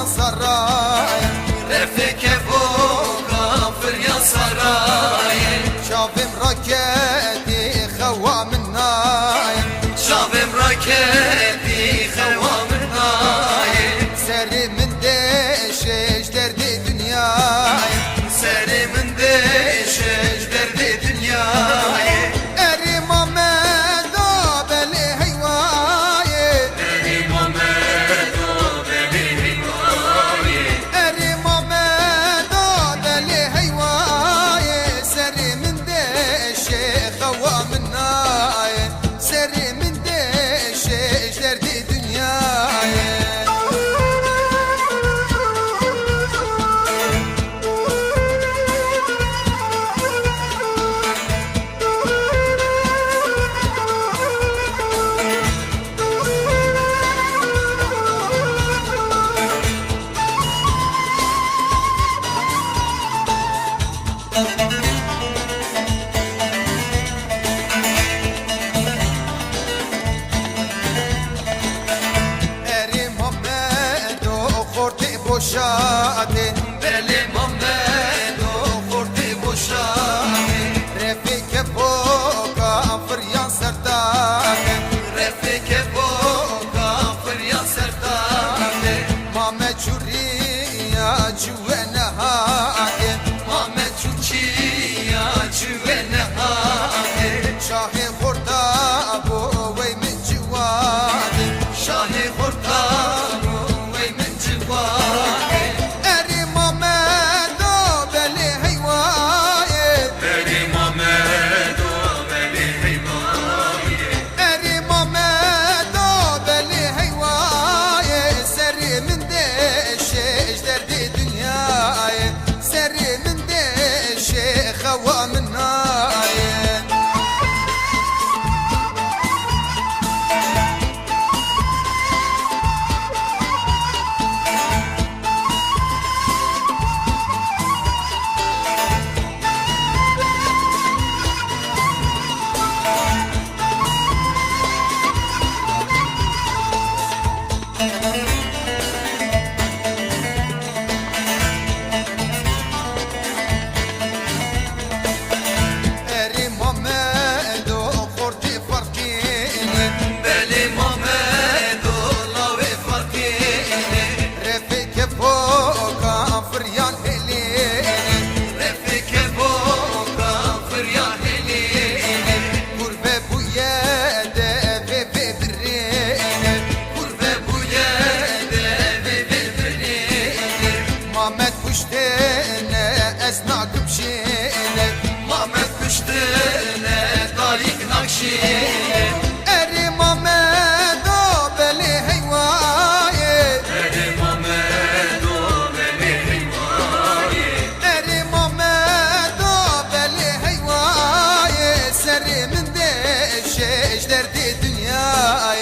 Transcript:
saray Refik fوق فريا سراي شافم راكتي خوا من ناي شافم راكتي خوا من ناي سري من دشش درد دنياي سري من دشش درد دنياي اري محمد بلي هواي اري محمد بلي هواي اري محمد بلي هواي سري من دشش خوا من ناي سري من دشش درد دنياي boşadı Beli Muhammed o kurti boşadı Refik boka fıryan serdadı Refik fوق فريا سرداده Mehmet Çuriya cüvene hadi Muhammed Çuçiya cüvene hadi Şahi hurda bu vey min civadi Şahi Kurtar ve min civadi Eri Mehmet o beli heyvaye Beli Muhammed o beli heyvayi Eri Mehmet o beli heyvaye Seri min deşeş derdi dünyayı Seri min deşeş hava min naye Eri Mehmet o korti farkini Beli Muhammed o lave farkini Refik boka fıryan helini Refik fوق فريا helini Kurbe bu yede ve birrini Kurbe bu yerde ve birbirini Mehmet kuştene esna kıpşine Mehmet kuştune Tarik Nakşi'ne Eri Mehmet o beli heyvaye Beli Muhammed o beli heyvayi Eri Mehmet o beli heyvaye Seri min deşeş derdi dünyayı